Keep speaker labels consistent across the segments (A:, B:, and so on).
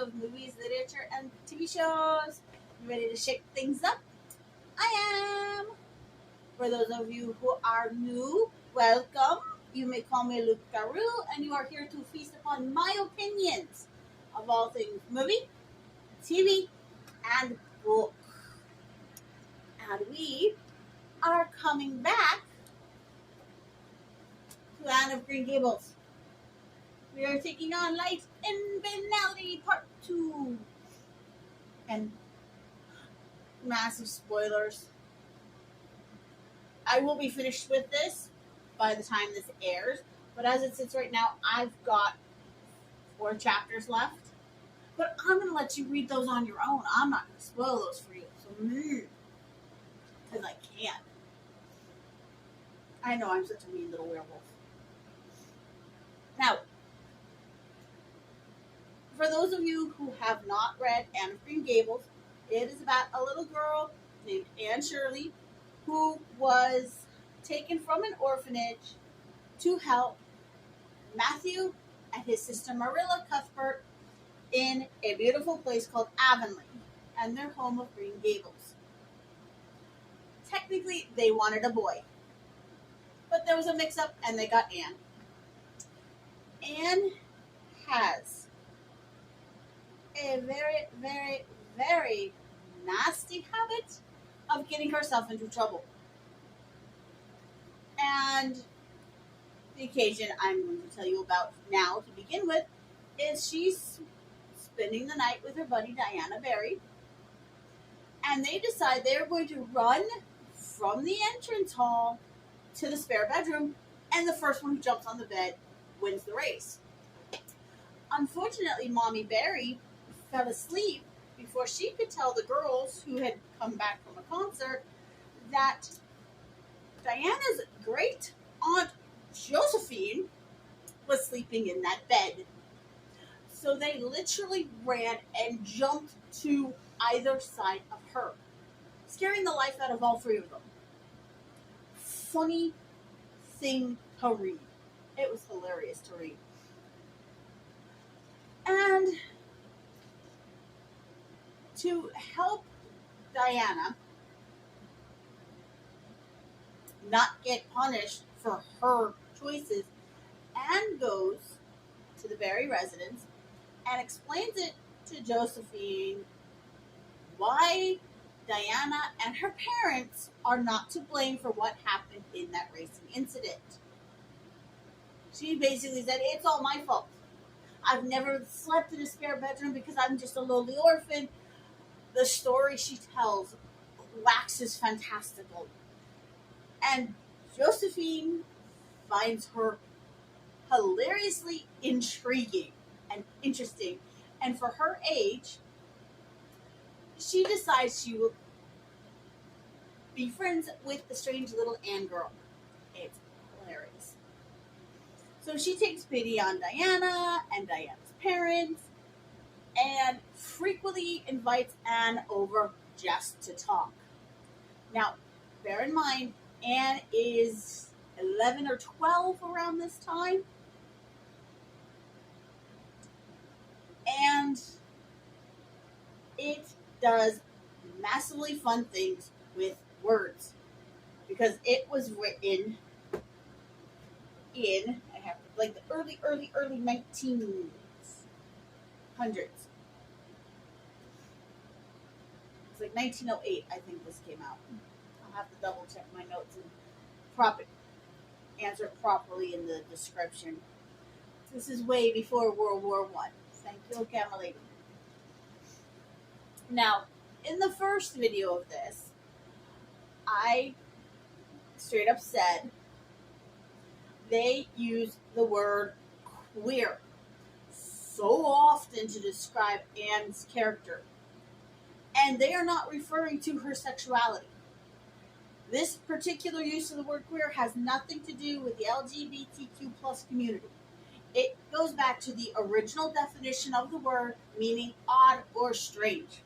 A: of movies, literature, and TV shows. You ready to shake things up? I am. For those of you who are new, welcome. You may call me Luke Caru, and you are here to feast upon my opinions of all things movie, TV, and book. And we are coming back to Anne of Green Gables. We are taking on Light and Banality Part 2. And massive spoilers. I will be finished with this by the time this airs. But as it sits right now, I've got 4 chapters left. But I'm going to let you read those on your own. I'm not going to spoil those for you. So, because I can't. I know I'm such a mean little werewolf. Now, for those of you who have not read Anne of Green Gables, it is about a little girl named Anne Shirley who was taken from an orphanage to help Matthew and his sister Marilla Cuthbert in a beautiful place called Avonlea and their home of Green Gables. Technically, they wanted a boy, but there was a mix-up and they got Anne. Anne has a very, very, very nasty habit of getting herself into trouble. And the occasion I'm going to tell you about now to begin with is she's spending the night with her buddy Diana Barry, and they decide they're going to run from the entrance hall to the spare bedroom, and the first one who jumps on the bed wins the race. Unfortunately, Mommy Barry fell asleep before she could tell the girls who had come back from a concert that Diana's great aunt Josephine was sleeping in that bed. So they literally ran and jumped to either side of her, scaring the life out of all 3 of them. Funny thing to read. It was hilarious to read. And to help Diana not get punished for her choices, Anne goes to the Barry residence and explains it to Josephine why Diana and her parents are not to blame for what happened in that racing incident. She basically said, it's all my fault. I've never slept in a spare bedroom because I'm just a lowly orphan. The story she tells waxes fantastical. And Josephine finds her hilariously intriguing and interesting. And for her age, she decides she will be friends with the strange little Anne girl. It's hilarious. So she takes pity on Diana and Diana's parents and frequently invites Anne over just to talk. Now, bear in mind, Anne is 11 or 12 around this time. And it does massively fun things with words. Because it was written in, like the early 1900s. It's like 1908, I think this came out. I'll have to double check my notes and answer it properly in the description. This is way before World War I. Thank you, Camera Lady. Now, in the first video of this, I straight up said they use the word queer so often to describe Anne's character. And they are not referring to her sexuality. This particular use of the word queer has nothing to do with the LGBTQ plus community. It goes back to the original definition of the word, meaning odd or strange.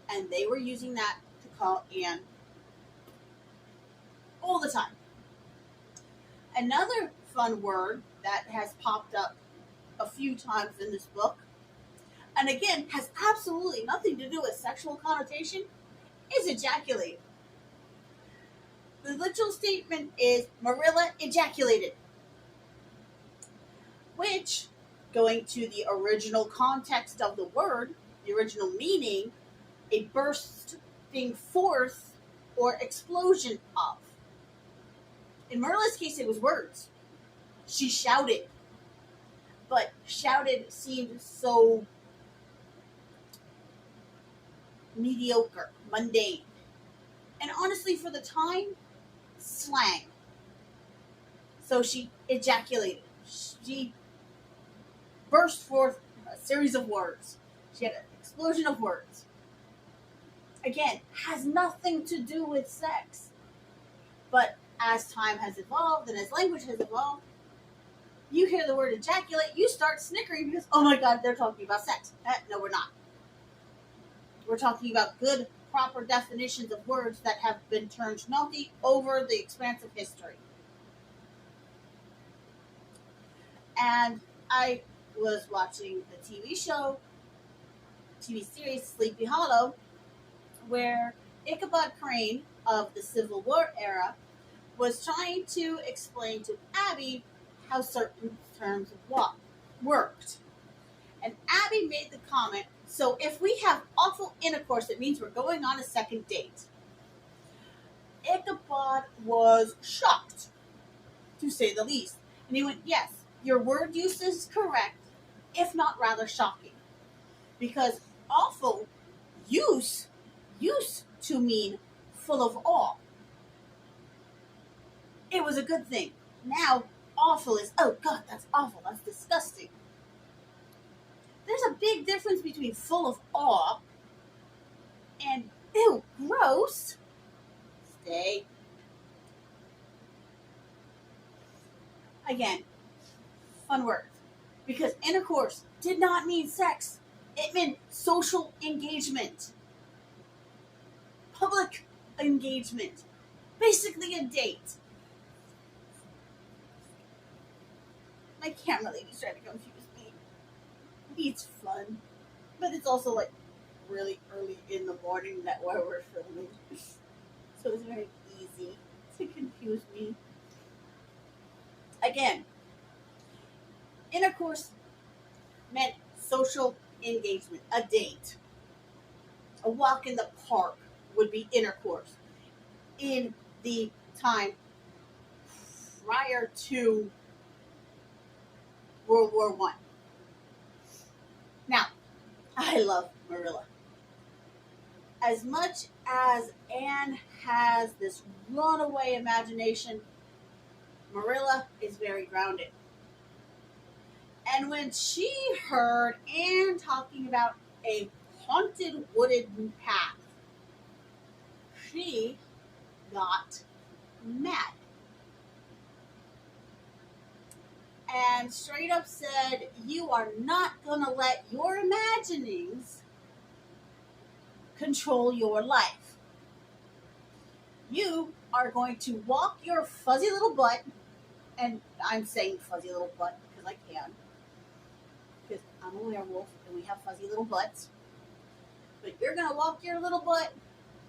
A: And they were using that to call Anne all the time. Another fun word that has popped up a few times in this book, and again has absolutely nothing to do with sexual connotation, is ejaculate. The literal statement is Marilla ejaculated, which, going to the original context of the word, the original meaning, a bursting forth or explosion of. In Marilla's case, it was words. She shouted, but shouted seemed so mediocre, mundane, and honestly, for the time, slang. So she ejaculated. She burst forth a series of words. She had an explosion of words. Again, has nothing to do with sex. But as time has evolved and as language has evolved, you hear the word ejaculate, you start snickering because, oh my God, they're talking about sex. No, we're not. We're talking about good, proper definitions of words that have been turned naughty over the expanse of history. And I was watching the TV series Sleepy Hollow, where Ichabod Crane of the Civil War era was trying to explain to Abby how certain terms worked. And Abby made the comment, so if we have awful intercourse, it means we're going on a second date. Ichabod was shocked, to say the least. And he went, yes, your word use is correct, if not rather shocking. Because awful used to mean full of awe. It was a good thing. Now, awful is, oh God, that's awful, that's disgusting. There's a big difference between full of awe and, ew, gross. Stay. Again, fun word. Because intercourse did not mean sex. It meant social engagement. Public engagement. Basically a date. My camera lady's trying to confuse me. It's fun. But it's also like really early in the morning that where we're filming. So it's very easy to confuse me. Again, intercourse meant social engagement, a date. A walk in the park would be intercourse. In the time prior to World War I. Now, I love Marilla. As much as Anne has this runaway imagination, Marilla is very grounded. And when she heard Anne talking about a haunted wooded path, she got mad. And straight up said, you are not going to let your imaginings control your life. You are going to walk your fuzzy little butt, and I'm saying fuzzy little butt because I can, because I'm a werewolf and we have fuzzy little butts, but you're going to walk your little butt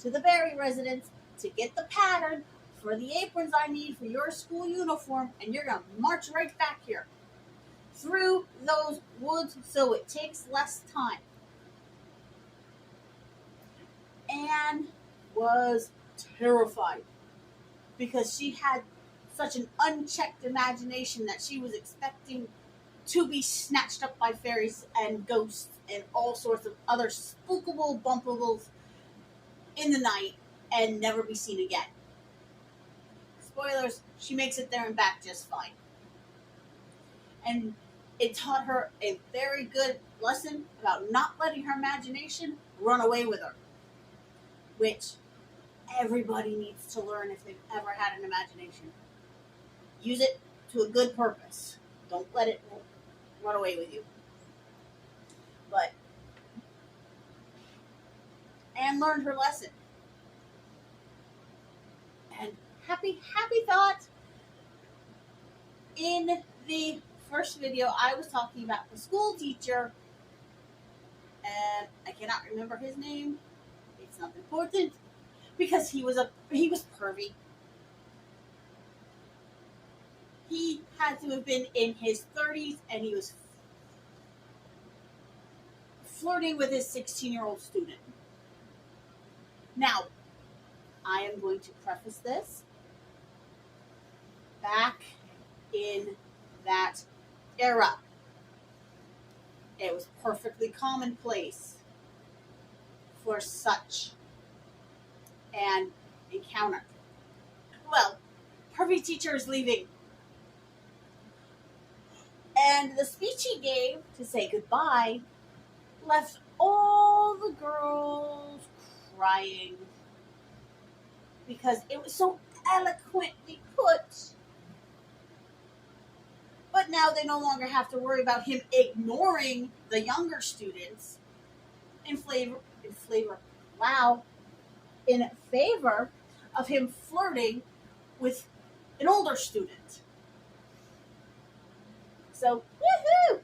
A: to the Barry residence to get the pattern for the aprons I need for your school uniform, and you're going to march right back here through those woods so it takes less time. Anne was terrified because she had such an unchecked imagination that she was expecting to be snatched up by fairies and ghosts and all sorts of other spookable bumpables in the night and never be seen again. Spoilers, she makes it there and back just fine. And it taught her a very good lesson about not letting her imagination run away with her, which everybody needs to learn if they've ever had an imagination. Use it to a good purpose. Don't let it run away with you. But Anne learned her lesson. And happy thought. In the first video, I was talking about the school teacher cannot remember his name. It's not important because he was pervy. He had to have been in his 30s, and he was flirting with his 16-year-old student. Now, I am going to preface this. Back in that era, it was perfectly commonplace for such an encounter. Well, pervy teacher is leaving. And the speech he gave to say goodbye left all the girls crying because it was so eloquently put. But now they no longer have to worry about him ignoring the younger students in favor of him flirting with an older student. So, woohoo!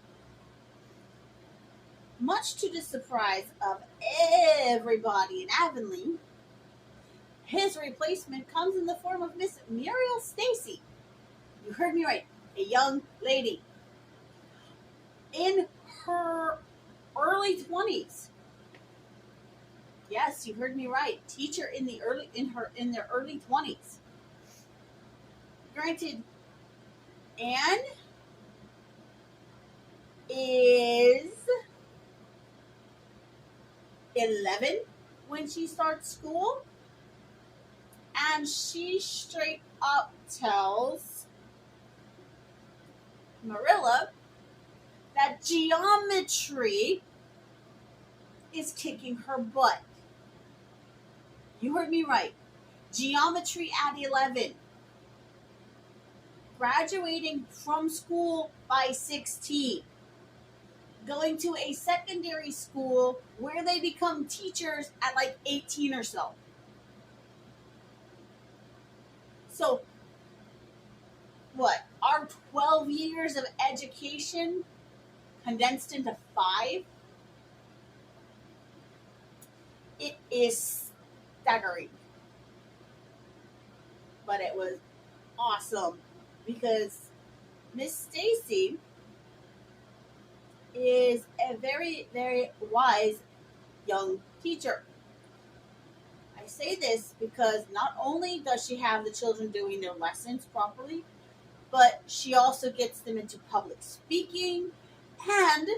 A: Much to the surprise of everybody in Avonlea, his replacement comes in the form of Miss Muriel Stacy. You heard me right, a young lady in her early 20s. Yes, you heard me right. Teacher in their early 20s. Granted, Anne is 11 when she starts school, and she straight up tells Marilla that geometry is kicking her butt. You heard me right. Geometry at 11. Graduating from school by 16. Going to a secondary school where they become teachers at like 18 or so. So, what? Our 12 years of education condensed into 5? It is staggering. But it was awesome because Miss Stacy is a very, very wise young teacher. I say this because not only does she have the children doing their lessons properly, but she also gets them into public speaking and,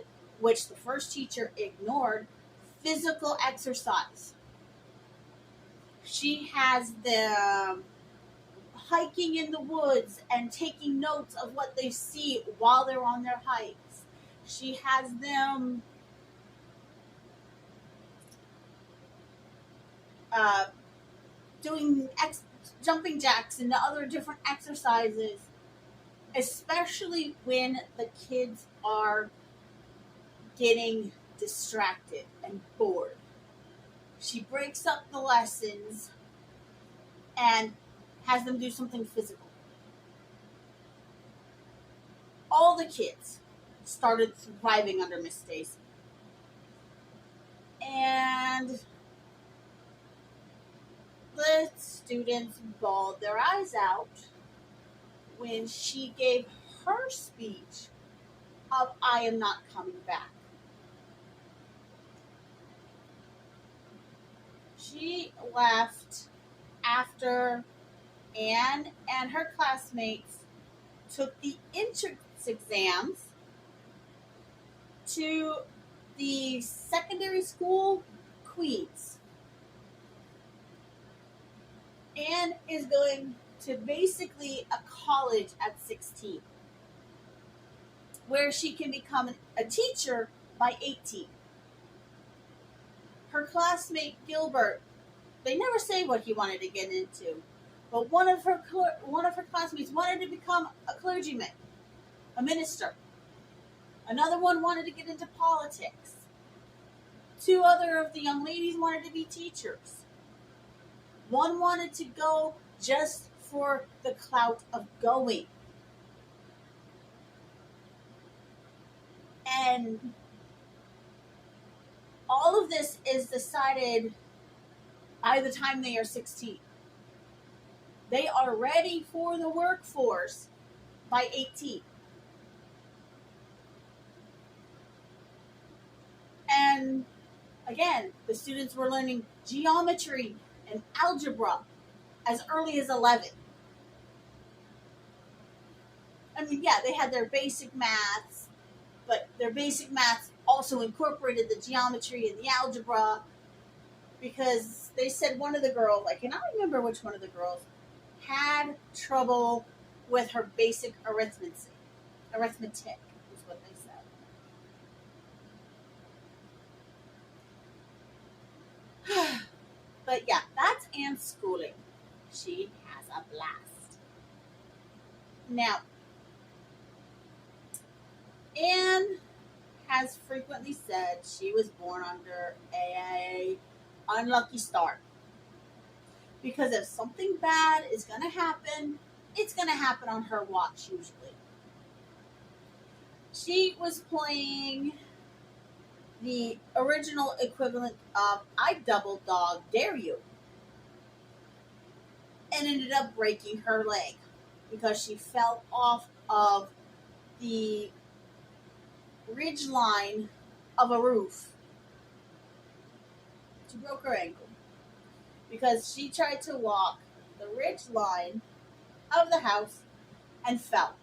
A: which the first teacher ignored, physical exercise. She has them hiking in the woods and taking notes of what they see while they're on their hikes. She has them doing jumping jacks and other different exercises, especially when the kids are getting distracted and bored. She breaks up the lessons and has them do something physical. All the kids started thriving under Miss Stacy. And the students bawled their eyes out when she gave her speech of "I am not coming back." She left after Anne and her classmates took the entrance exams to the secondary school Queens. Anne is going to basically a college at 16, where she can become a teacher by 18. Her classmate Gilbert, they never say what he wanted to get into, but one of her classmates wanted to become a clergyman, a minister. Another one wanted to get into politics. 2 other of the young ladies wanted to be teachers. One wanted to go just for the clout of going. And all of this is decided by the time they are 16. They are ready for the workforce by 18. And again, the students were learning geometry and algebra as early as 11. I mean, yeah, they had their basic maths, but their basic maths also incorporated the geometry and the algebra, because they said one of the girls, I cannot remember which one of the girls, had trouble with her basic arithmetic. Arithmetic is what they said. But yeah, that's Anne's schooling. She has a blast. Now, Anne has frequently said she was born under a unlucky star. Because if something bad is going to happen, it's going to happen on her watch usually. She was playing the original equivalent of I Double Dog Dare You, and ended up breaking her leg because she fell off of the ridge line of a roof. She broke her ankle because she tried to walk the ridge line of the house and fell.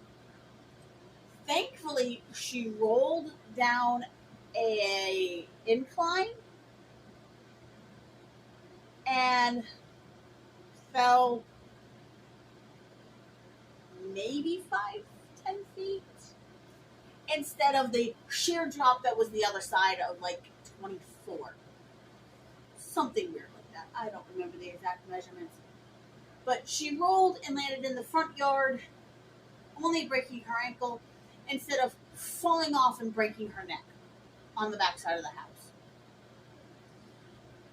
A: Thankfully, she rolled down a incline and fell maybe 5-10 feet instead of the sheer drop that was the other side of like 24. Something weird like that. I don't remember the exact measurements. But she rolled and landed in the front yard, only breaking her ankle instead of falling off and breaking her neck on the backside of the house.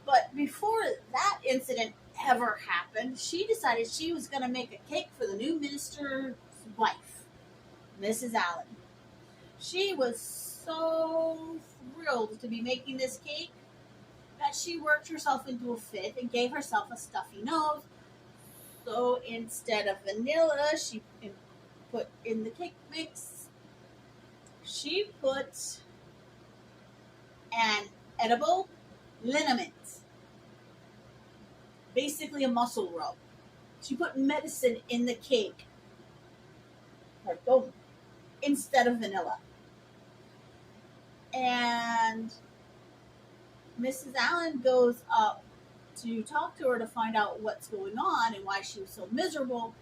A: But before that incident ever happened, she decided she was going to make a cake for the new minister's wife, Mrs. Allen. She was so thrilled to be making this cake that she worked herself into a fit and gave herself a stuffy nose. So instead of vanilla, she put in the cake mix, she put an edible liniment, basically a muscle rub. She put medicine in the cake, instead of vanilla. And Mrs. Allen goes up to talk to her to find out what's going on and why she was so miserable.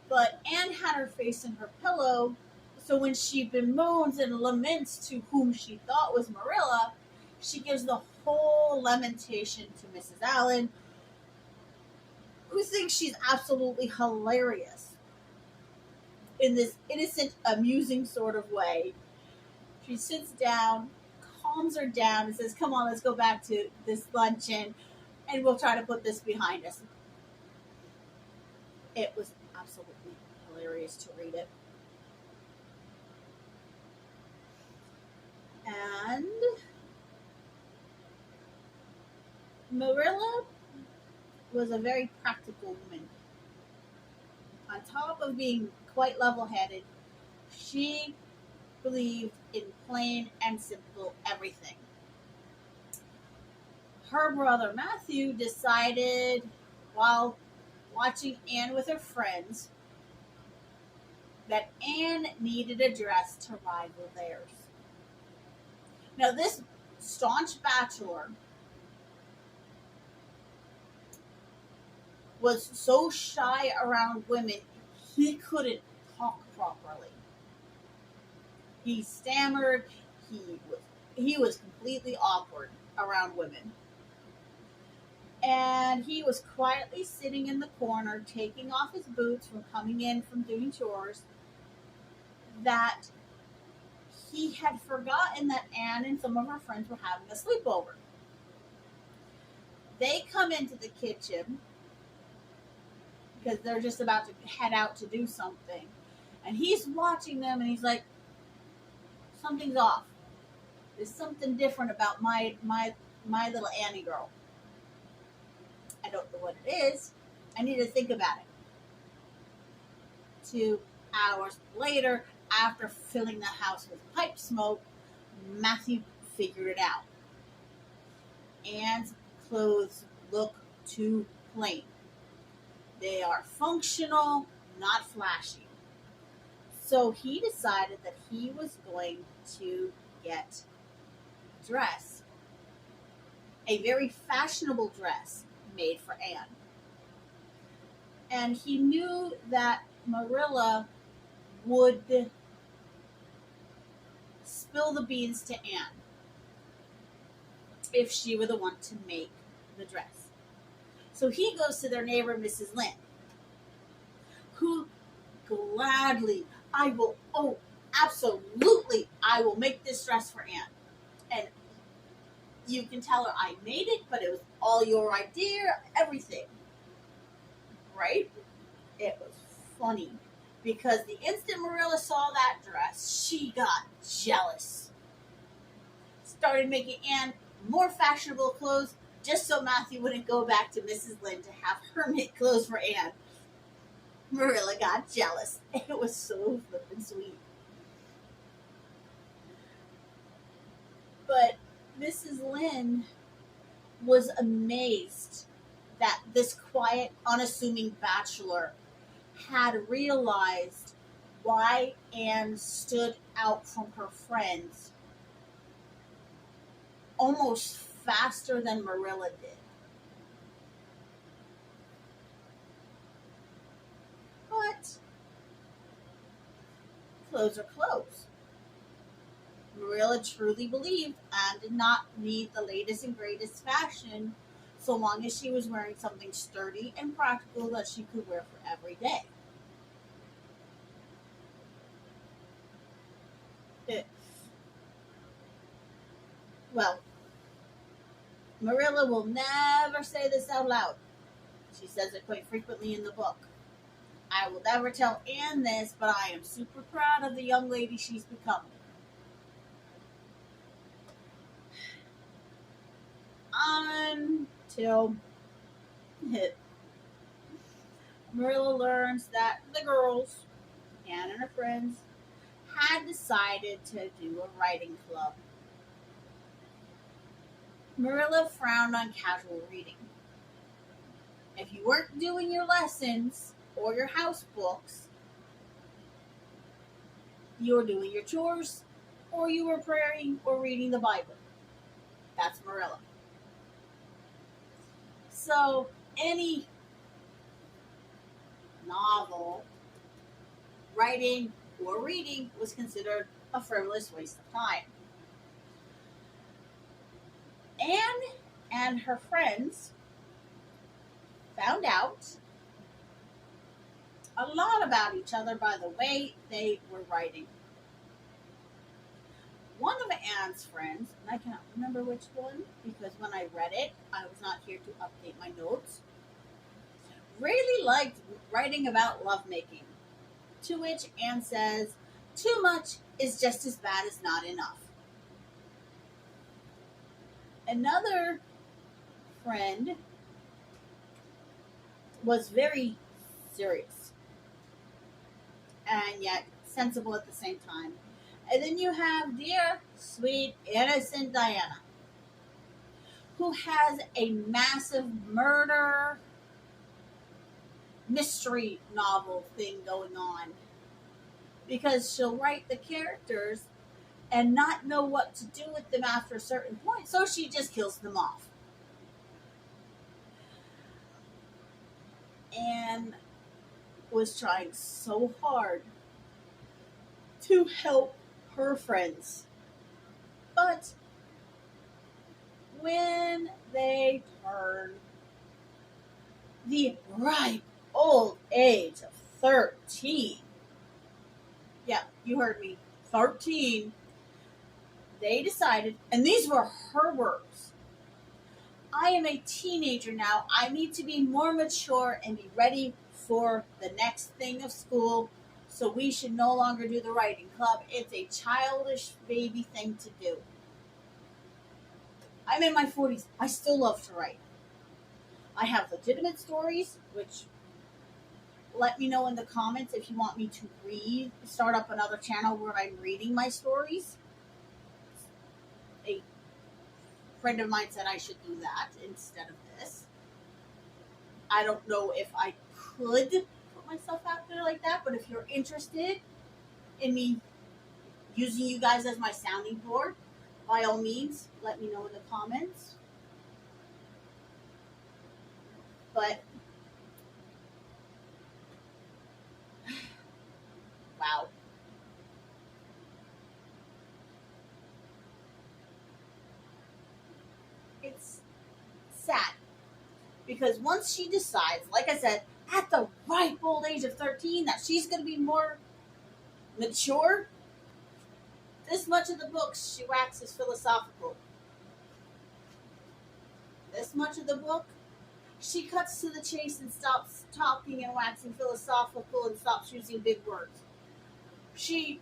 A: But Anne had her face in her pillow, so when she bemoans and laments to whom she thought was Marilla, she gives the whole lamentation to Mrs. Allen, who thinks she's absolutely hilarious in this innocent, amusing sort of way. She sits down, calms her down, and says, "Come on, let's go back to this luncheon, and we'll try to put this behind us." It was absolutely hilarious to read it. And Marilla was a very practical woman. On top of being quite level-headed, she believed in plain and simple everything. Her brother Matthew decided, while watching Anne with her friends, that Anne needed a dress to rival theirs. Now, this staunch bachelor was so shy around women, he couldn't talk properly. He stammered. He was completely awkward around women. And he was quietly sitting in the corner, taking off his boots from coming in from doing chores, that he had forgotten that Anne and some of her friends were having a sleepover. They come into the kitchen because they're just about to head out to do something. And he's watching them and he's like, "Something's off. There's something different about my my little Annie girl. I don't know what it is. I need to think about it. 2 hours later, after filling the house with pipe smoke, Matthew figured it out. Anne's clothes look too plain. They are functional, not flashy. So he decided that he was going to get a dress, a very fashionable dress made for Anne. And he knew that Marilla would spill the beans to Anne if she were the one to make the dress. So he goes to their neighbor, Mrs. Lynde, who gladly, absolutely, I will make this dress for Anne. And you can tell her I made it, but it was all your idea, everything. Right? It was funny because the instant Marilla saw that dress, she got jealous. Started making Anne more fashionable clothes just so Matthew wouldn't go back to Mrs. Lynde to have her make clothes for Anne. Marilla got jealous. It was so flippin' sweet. But Mrs. Lynde was amazed that this quiet, unassuming bachelor had realized why Anne stood out from her friends almost faster than Marilla did. But clothes are clothes. Marilla truly believed Anne did not need the latest and greatest fashion so long as she was wearing something sturdy and practical that she could wear for every day. Well, Marilla will never say this out loud. She says it quite frequently in the book. I will never tell Anne this, but I am super proud of the young lady she's become. Until Marilla learns that the girls, Anne and her friends, had decided to do a writing club. Marilla frowned on casual reading. If you weren't doing your lessons or your house books, you were doing your chores or you were praying or reading the Bible. That's Marilla. So any novel, writing, or reading was considered a frivolous waste of time. Anne and her friends found out a lot about each other by the way they were writing. One of Anne's friends, and I cannot remember which one because when I read it, I was not here to update my notes, really liked writing about lovemaking. To which Anne says, too much is just as bad as not enough. Another friend was very serious and yet sensible at the same time. And then you have dear, sweet, innocent Diana, who has a massive murder mystery novel thing going on because she'll write the characters and not know what to do with them after a certain point, so she just kills them off. Anne was trying so hard to help her friends. But when they turn the ripe old age of 13, yeah, you heard me, 13, they decided, and these were her words, I am a teenager now. I need to be more mature and be ready for the next thing of school. So we should no longer do the writing club. It's a childish baby thing to do. I'm in my 40s. I still love to write. I have legitimate stories, which let me know in the comments if you want me to start up another channel where I'm reading my stories. A friend of mine said I should do that instead of this. I don't know if I could put myself out there like that, but if you're interested in me using you guys as my sounding board, by all means, let me know in the comments. But wow. It's sad. Because once she decides, like I said, at the ripe old age of 13, that she's going to be more mature, this much of the book she waxes philosophical. This much of the book, she cuts to the chase and stops talking and waxing philosophical and stops using big words. She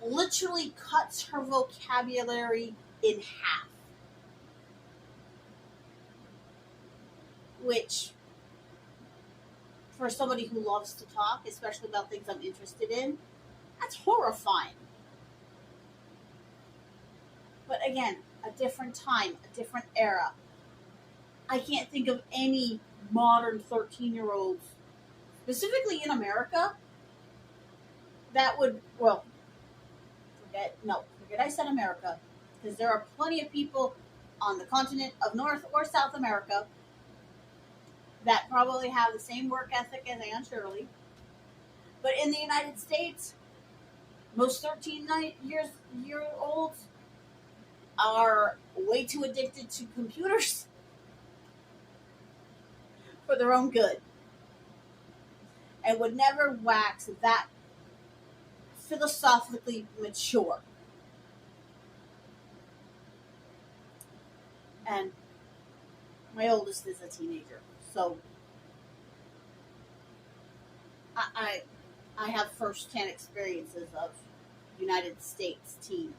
A: literally cuts her vocabulary in half. Which, for somebody who loves to talk, especially about things I'm interested in, that's horrifying. But again, a different time, a different era. I can't think of any modern 13-year-olds, specifically in America, that would, well, forget I said America, because there are plenty of people on the continent of North or South America that probably have the same work ethic as Anne Shirley. But in the United States, most 13-year-olds are way too addicted to computers for their own good and would never wax that philosophically mature. And my oldest is a teenager, so I have first-hand experiences of United States teens.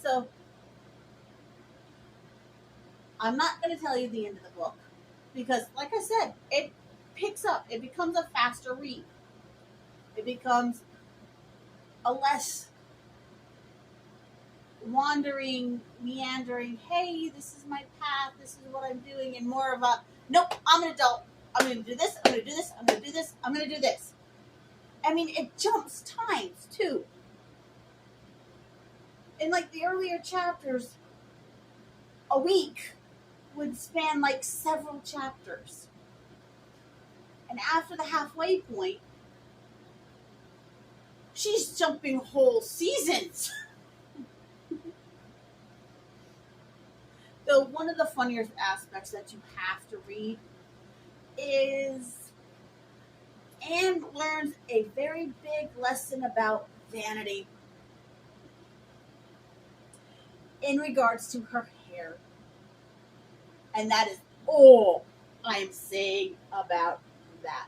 A: So I'm not going to tell you the end of the book because, like I said, it picks up. It becomes a faster read. It becomes a less wandering, meandering, hey, this is my path, this is what I'm doing, and more of a, nope, I'm an adult. I'm going to do this, I'm going to do this, I'm going to do this, I'm going to do this. I mean, it jumps times, too. In, like, the earlier chapters, a week would span, like, several chapters. And after the halfway point, she's jumping whole seasons. Though one of the funniest aspects that you have to read is Anne learns a very big lesson about vanity in regards to her hair. And that is all I am saying about that.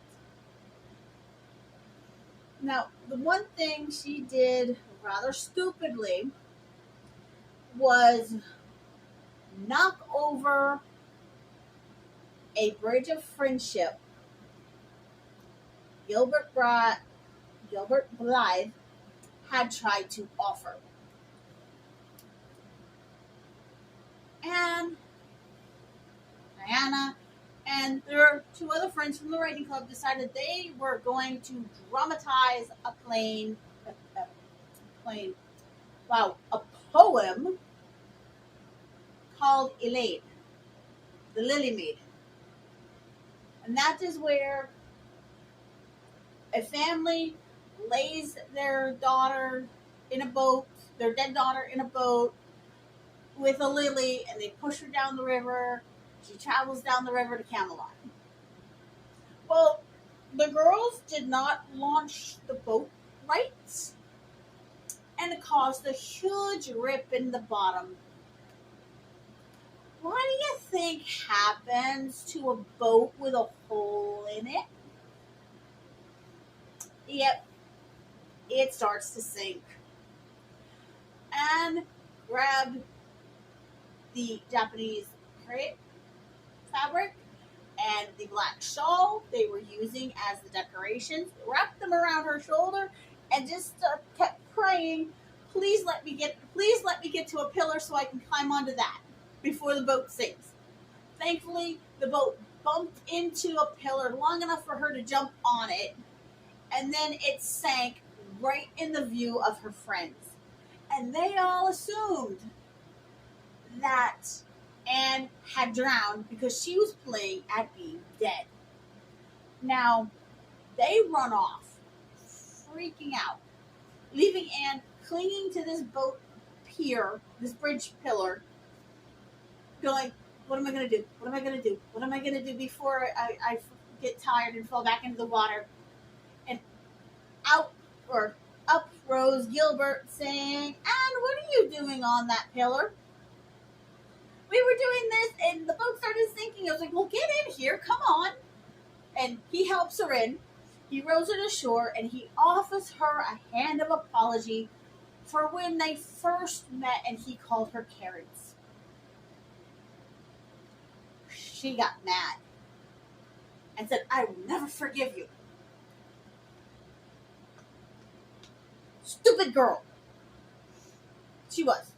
A: Now, the one thing she did rather stupidly was knock over a bridge of friendship Gilbert Blythe had tried to offer. And Diana and their two other friends from the writing club decided they were going to dramatize a poem called Elaine, the Lily Maiden. And that is where a family lays their daughter in a boat, their dead daughter in a boat with a lily, and they push her down the river. She travels down the river to Camelot. Well, the girls did not launch the boat right, and it caused a huge rip in the bottom. What do you think happens to a boat with a hole in it? Yep, it starts to sink. Anne grabbed the Japanese crepe fabric and the black shawl they were using as the decorations, wrapped them around her shoulder, and just kept praying, please let me get to a pillar so I can climb onto that before the boat sinks. Thankfully, the boat bumped into a pillar long enough for her to jump on it, and then it sank right in the view of her friends. And they all assumed that Anne had drowned because she was playing at being dead. Now, they run off, freaking out, leaving Anne clinging to this boat pier, this bridge pillar, going, what am I going to do? What am I going to do? What am I going to do before I get tired and fall back into the water? And up rose Gilbert saying, Anne, what are you doing on that pillar? We were doing this and the boat started sinking. I was like, well, get in here. Come on. And he helps her in. He rows her to shore and he offers her a hand of apology for when they first met and he called her Karens. She got mad and said, I will never forgive you. Stupid girl. She was.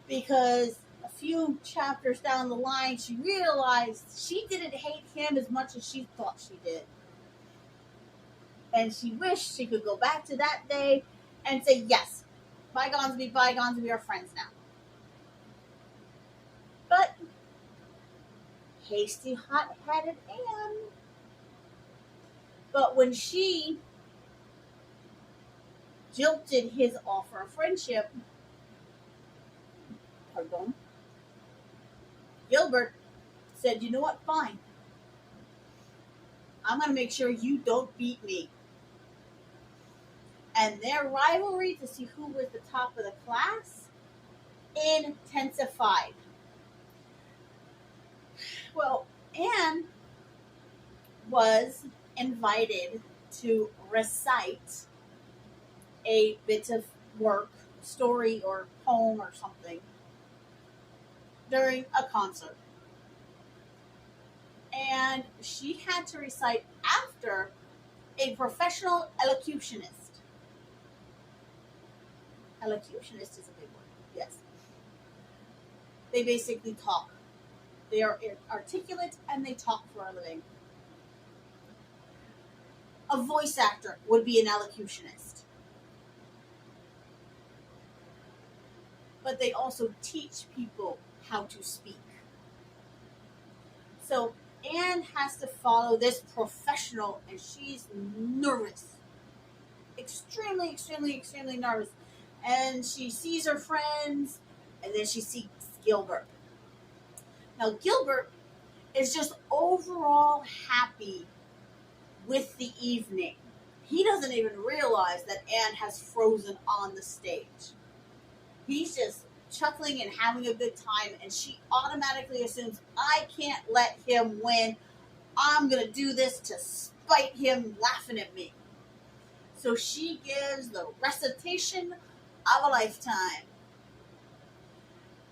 A: Because a few chapters down the line, she realized she didn't hate him as much as she thought she did. And she wished she could go back to that day and say, yes, bygones be bygones, we are friends now. But hasty, hot-headed Anne. But when she jilted his offer of friendship, Gilbert said, you know what, fine. I'm going to make sure you don't beat me. And their rivalry to see who was the top of the class intensified. Well, Anne was invited to recite a bit of work, story or poem or something during a concert. And she had to recite after a professional elocutionist. Elocutionist is a big word, yes. They basically talk. They are articulate and they talk for a living. A voice actor would be an elocutionist. But they also teach people how to speak. So Anne has to follow this professional and she's nervous. Extremely, extremely, extremely nervous. And she sees her friends and then she sees Gilbert. Now Gilbert is just overall happy with the evening. He doesn't even realize that Anne has frozen on the stage. He's just chuckling and having a good time, and she automatically assumes, I can't let him win. I'm going to do this to spite him laughing at me. So she gives the recitation of a lifetime,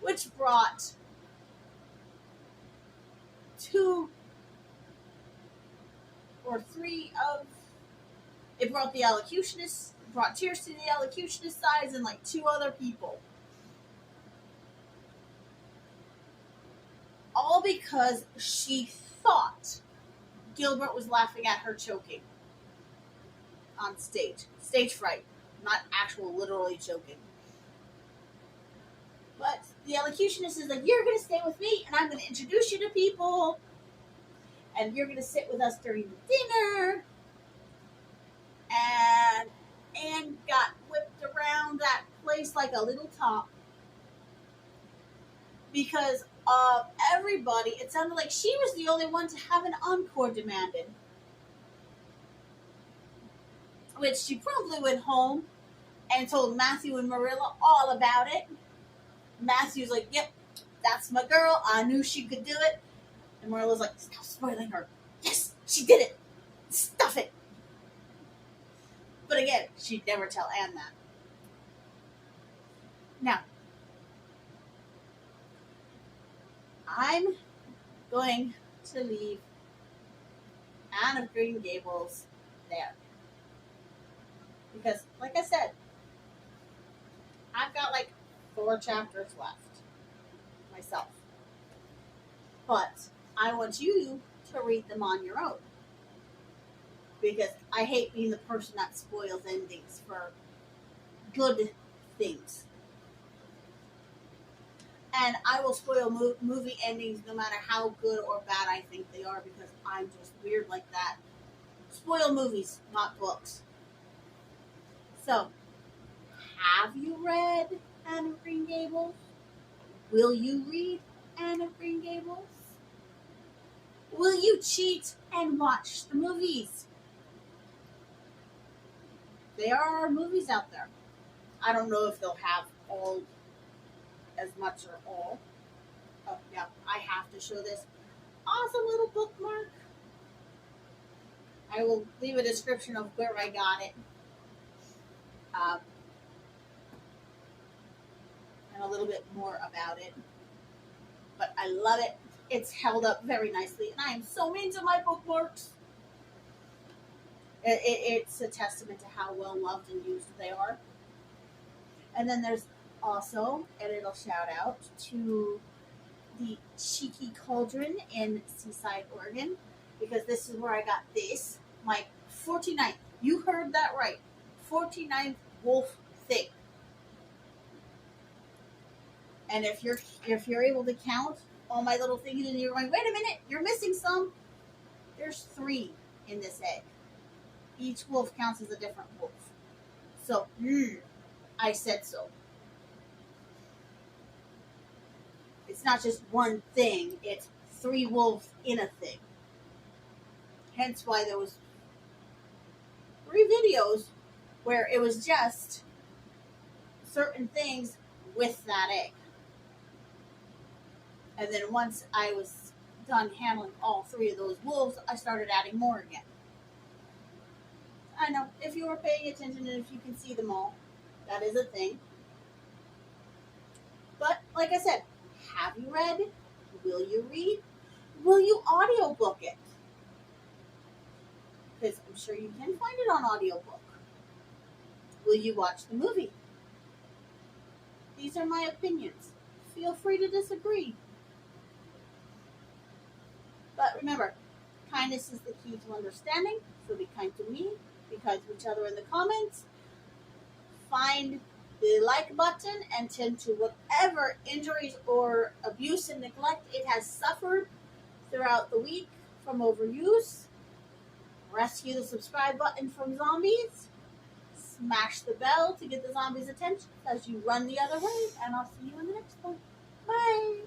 A: which brought it brought the elocutionist, brought tears to the elocutionist eyes and like two other people. All because she thought Gilbert was laughing at her choking on stage. Stage fright, not actual literally choking. But the elocutionist is like, you're going to stay with me and I'm going to introduce you to people. And you're going to sit with us during the dinner. And Anne got whipped around that place like a little top. Because of everybody, it sounded like she was the only one to have an encore demanded. Which she promptly went home and told Matthew and Marilla all about it. Matthew's like, yep, that's my girl. I knew she could do it. And Marilla's like, stop spoiling her. Yes, she did it. Stuff it. But again, she'd never tell Anne that. Now, I'm going to leave Anne of Green Gables there. Because, like I said, I've got like 4 chapters left myself. But I want you to read them on your own. Because I hate being the person that spoils endings for good things. And I will spoil movie endings no matter how good or bad I think they are because I'm just weird like that. Spoil movies, not books. So, have you read Anne of Green Gables? Will you read Anne of Green Gables? Will you cheat and watch the movies? There are movies out there. I don't know if they'll have all as much or all. Oh, yeah, I have to show this awesome little bookmark. I will leave a description of where I got it. And a little bit more about it. But I love it. It's held up very nicely. And I am so into my bookmarks. It's a testament to how well loved and used they are. And then there's also a little shout out to the Cheeky Cauldron in Seaside, Oregon, because this is where I got this, my 49th, you heard that right, 49th wolf thing. And if you're able to count all my little things and you're going, wait a minute, you're missing some, there's 3 in this egg. Each wolf counts as a different wolf. So, I said so. It's not just one thing, it's 3 wolves in a thing. Hence why there was 3 videos where it was just certain things with that egg. And then once I was done handling all 3 of those wolves, I started adding more again. I know, if you were paying attention and if you can see them all, that is a thing. But, like I said, have you read? Will you read? Will you audiobook it? Because I'm sure you can find it on audiobook. Will you watch the movie? These are my opinions. Feel free to disagree. But remember, kindness is the key to understanding, so be kind to me, be kind to each other in the comments. Find the like button and tend to whatever injuries or abuse and neglect it has suffered throughout the week from overuse. Rescue the subscribe button from zombies. Smash the bell to get the zombies' attention as you run the other way. And I'll see you in the next one. Bye.